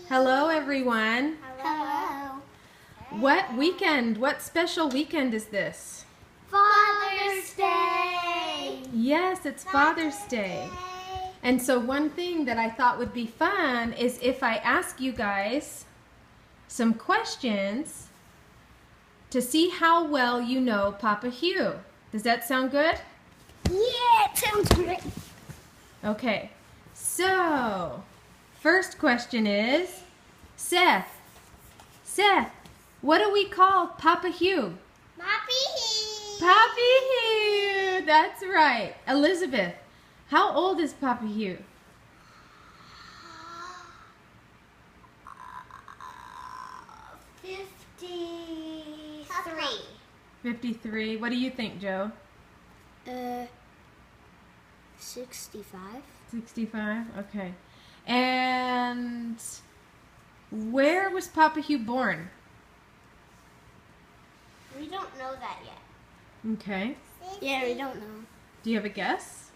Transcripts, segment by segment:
Hello, everyone. Hello. What special weekend is this? Father's Day. Yes, it's Father's Day. And so one thing that I thought would be fun is if I ask you guys some questions to see how well you know Papa Hugh. Does that sound good? Yeah, it sounds great. Okay, so first question is, Seth, what do we call Papa Hugh? Papi Hugh, that's right. Elizabeth, how old is Papa Hugh? 53. 53. What do you think, Joe? 65. 65, okay. And where was Papa Hugh born? We don't know that yet. Okay. Yeah, we don't know. Do you have a guess?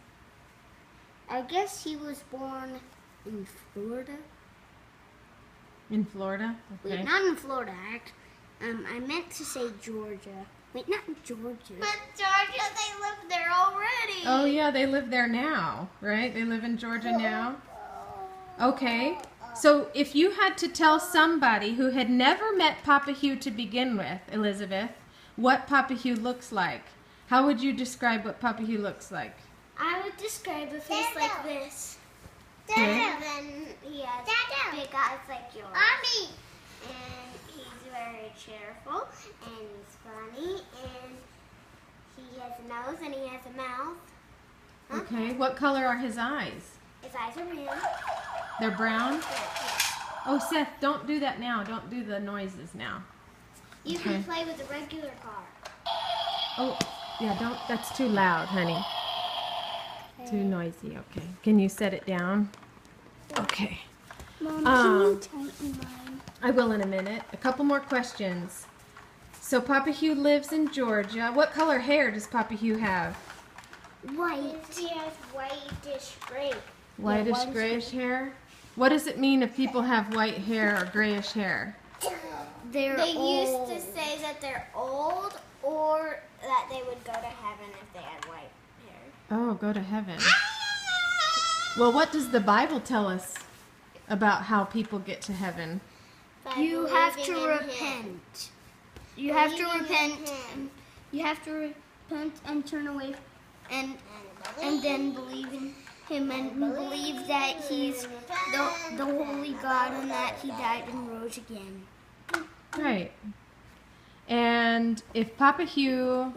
I guess he was born in Florida. In Florida? Okay. Wait, not in Florida. I meant to say Georgia. Wait, not in Georgia. But Georgia, they live there already. Oh yeah, they live there now, right? They live in Georgia now? Okay. So if you had to tell somebody who had never met Papa Hugh to begin with, Elizabeth, what Papa Hugh looks like, how would you describe what Papa Hugh looks like? I would describe a face like this. Okay. And then he has big eyes like yours. Mommy! And he's very cheerful, and he's funny, and he has a nose, and he has a mouth. Huh? Okay. What color are his eyes? His eyes are red. They're brown? Oh, Seth, don't do that now. Don't do the noises now. You Okay. can play with a regular car. Oh, yeah, don't. That's too loud, honey. Too noisy. Okay. Can you set it down? Okay. Mom, can you tighten mine? I will in a minute. A couple more questions. So Papa Hugh lives in Georgia. What color hair does Papa Hugh have? White. He has whitish gray. Whitish, grayish hair? What does it mean if people have white hair or grayish hair? They used to say that they're old, or that they would go to heaven if they had white hair. Oh, go to heaven. Well, what does the Bible tell us about how people get to heaven? You have to repent. You have to repent. You have to repent and turn away, and then believe in Him and believe that He's the Holy God and that He died and rose again. Right. And if Papa Hugh,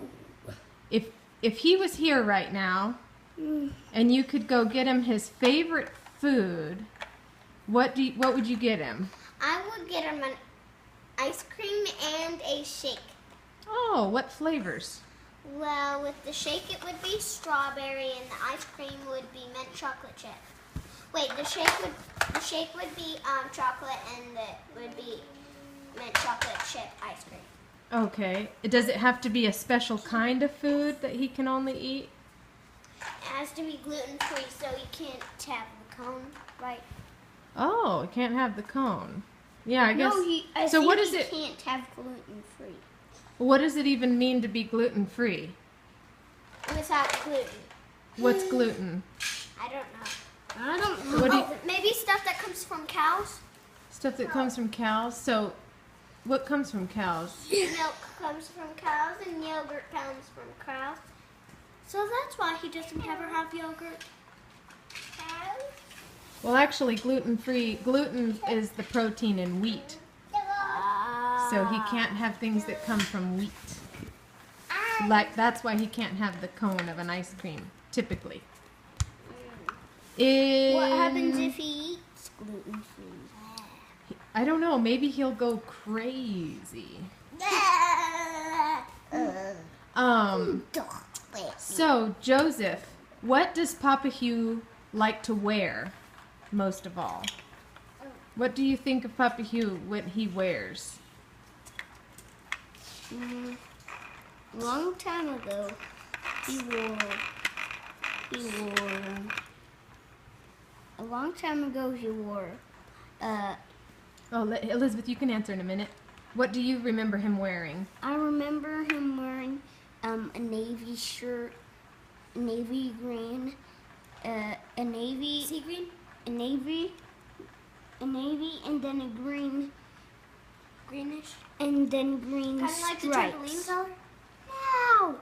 if he was here right now, and you could go get him his favorite food, what would you get him? I would get him an ice cream and a shake. Oh, what flavors? Well, with the shake it would be strawberry and the ice cream would be mint chocolate chip. Wait, the shake would be chocolate and it would be mint chocolate chip ice cream. Okay. Does it have to be a special kind of food that he can only eat? It has to be gluten-free, so you can't have the cone, right? Oh, it can't have the cone. Yeah, I guess. No, so what is he it? can't have gluten-free. What does it even mean to be gluten-free? Without gluten. What's gluten? I don't know. I don't know. What do you- Maybe stuff that comes from cows. Stuff that comes from cows. So, what comes from cows? Milk comes from cows and yogurt comes from cows. So that's why he doesn't ever have yogurt. Well, actually, gluten is the protein in wheat. So he can't have things that come from wheat. Like, that's why he can't have the cone of an ice cream, typically. What happens if he eats gluten-free? I don't know. Maybe he'll go crazy. So, Joseph, what does Papa Hugh like to wear most of all? What do you think of Papa Hugh, what he wears? A long time ago, he wore Oh, Elizabeth, you can answer in a minute. What do you remember him wearing? I remember him wearing a navy shirt, navy green, a navy sea green, a navy, and then a greenish, and then green kind of like the trampoline color. No,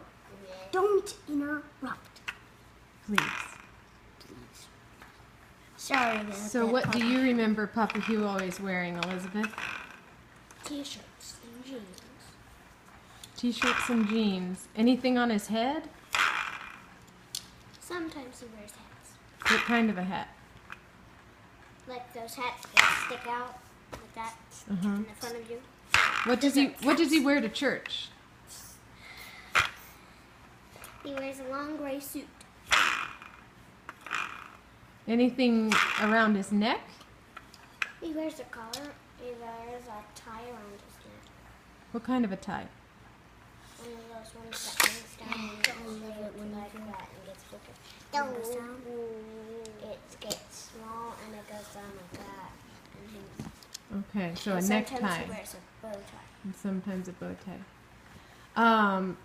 don't interrupt, Please. Sorry about So that, what Papa. do you remember Papa Hugh always wearing, Elizabeth? T-shirts and jeans. T-shirts and jeans. Anything on his head? Sometimes he wears hats. What kind of a hat? Like those hats that stick out like that in the front of you. What does he wear to church? He wears a long gray suit. Anything around his neck? He wears a collar. He wears a tie around his neck. What kind of a tie? One of those ones that hangs down and like that and gets bigger. Goes down. It gets small and it goes down like that and hangs. Okay, so a And necktie. sometimes he wears a bow tie. And sometimes a bow tie.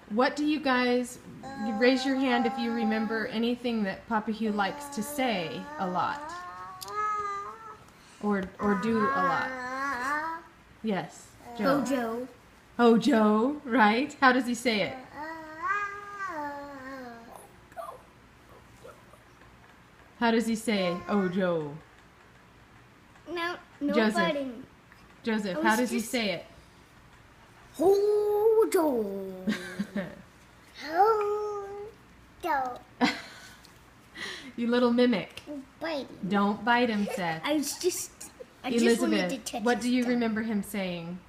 What do you guys, you raise your hand if you remember anything that Papa Hugh likes to say a lot. Or do a lot. Yes, Joe. Joe. Oh, Joe, right? How does he say it? How does he say, oh, Joe? No Joseph. fighting. Joseph, Oh, how it's does he just- say it? Oh, Joe. Oh, Joe. You little mimic. Biting. Don't bite him, Seth. I just wanted to Elizabeth, touch what his do you tongue. remember him saying?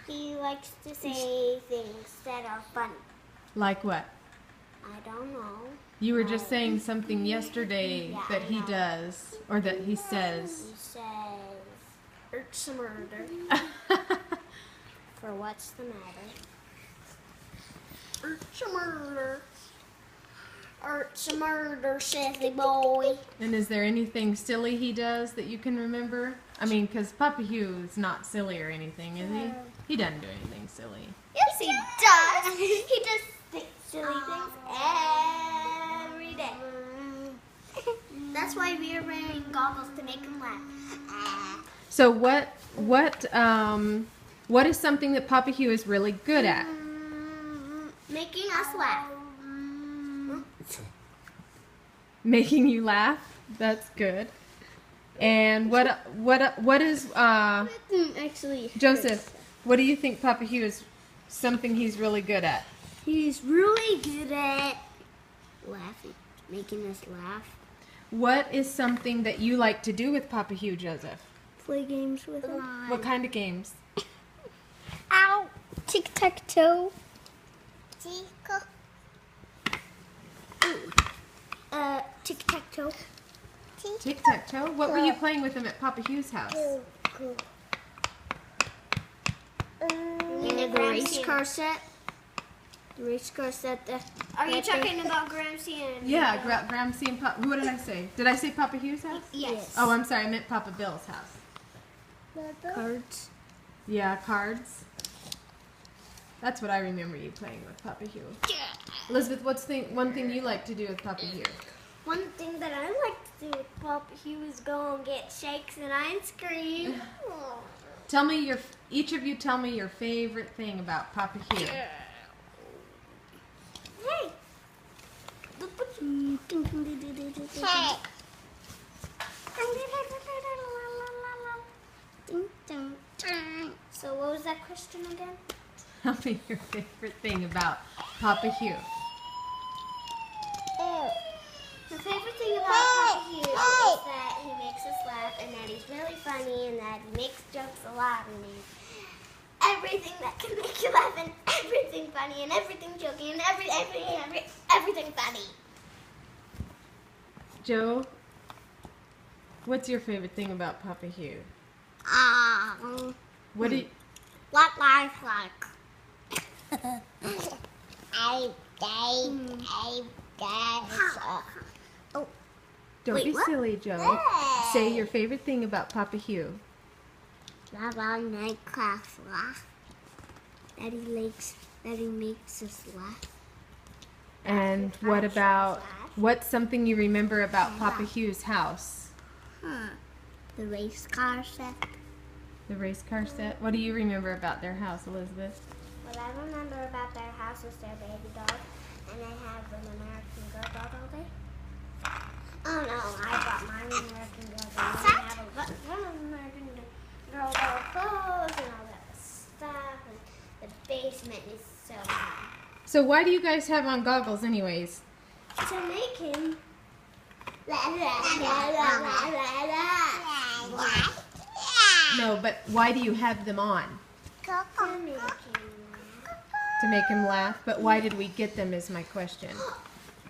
He likes to say things that are funny. Like what? I don't know. You were just saying something yesterday Yeah, that I he know. does, or that he says. He says, "It's a murder." For what's the matter? It's a murder. It's a murder, silly boy. And is there anything silly he does that you can remember? I mean, because Papa Hugh is not silly or anything, is he? He doesn't do anything silly. Yes, he does. He does silly things every day. That's why we are wearing goggles to make him laugh. So what is something that Papa Hugh is really good at? Making us laugh. Making you laugh. That's good. And what is Actually, Joseph? What do you think Papa Hugh is something he's really good at? he's really good at laughing, making us laugh. What is something that you like to do with Papa Hugh, Joseph? Play games with him. What kind of games? Ow! Tic-tac-toe. Tic-tac-toe. Tic-tac-toe? What were you playing with him at Papa Hugh's house? And the race car set. The race car set. Are you talking about Gramsci and... Yeah, Gramsci and Papa. What did I say? Did I say Papa Hugh's house? Yes. Oh, I'm sorry. I meant Papa Bill's house. Cards. Yeah, cards. That's what I remember you playing with Papa Hugh. Elizabeth, what's one thing you like to do with Papa Hugh? One thing that I like to do with Papa Hugh is go and get shakes and ice cream. Tell me each of you tell me your favorite thing about Papa Hugh. Hey. Hey. So what was that question again? Tell me your favorite thing about Papa Hugh. The favorite thing about Papa Hugh is that he makes us laugh and that he's really funny and that he makes jokes a lot and he's everything that can make you laugh and everything funny and everything joking and everything funny. Joe, what's your favorite thing about Papa Hugh? What do you... What life like? Don't Wait, be what? silly, Joe. Say your favorite thing about Papa Hugh. about night class laugh. Daddy makes us laugh. And what about, what's something you remember about Papa Hugh's house? The race car set. The race car set? What do you remember about their house, Elizabeth? What I remember about their house is their baby dog, and they have an American Girl dog all day. Oh no, I got my American Girl dog. And they have a American Girl dog clothes and all that stuff, and the basement is so fun. So why do you guys have on goggles anyways? To make him No, but why do you have them on? To make him laugh? But why did we get them is my question.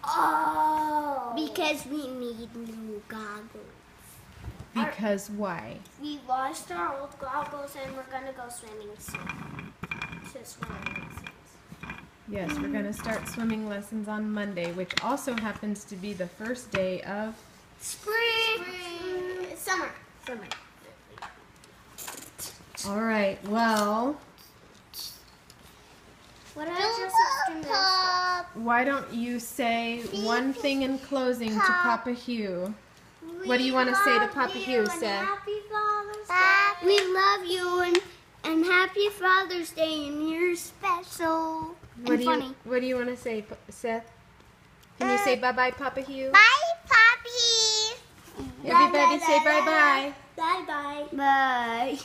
Oh, because we need new goggles. Because why? We lost our old goggles and we're gonna go swimming soon. To swimming lessons. Yes, we're going to start swimming lessons on Monday, which also happens to be the first day of Summer. All right, well, What are your sister? why don't you say one thing in closing to Papa Hugh? What do you want to say to Papa Hugh, Seth? Happy Father's Day. We love you and happy Father's Day, and you're special and funny. What do you want to say, Seth? Can you say bye-bye, Papa Hugh? Bye, Poppy. Everybody say bye-bye. Bye-bye. Bye.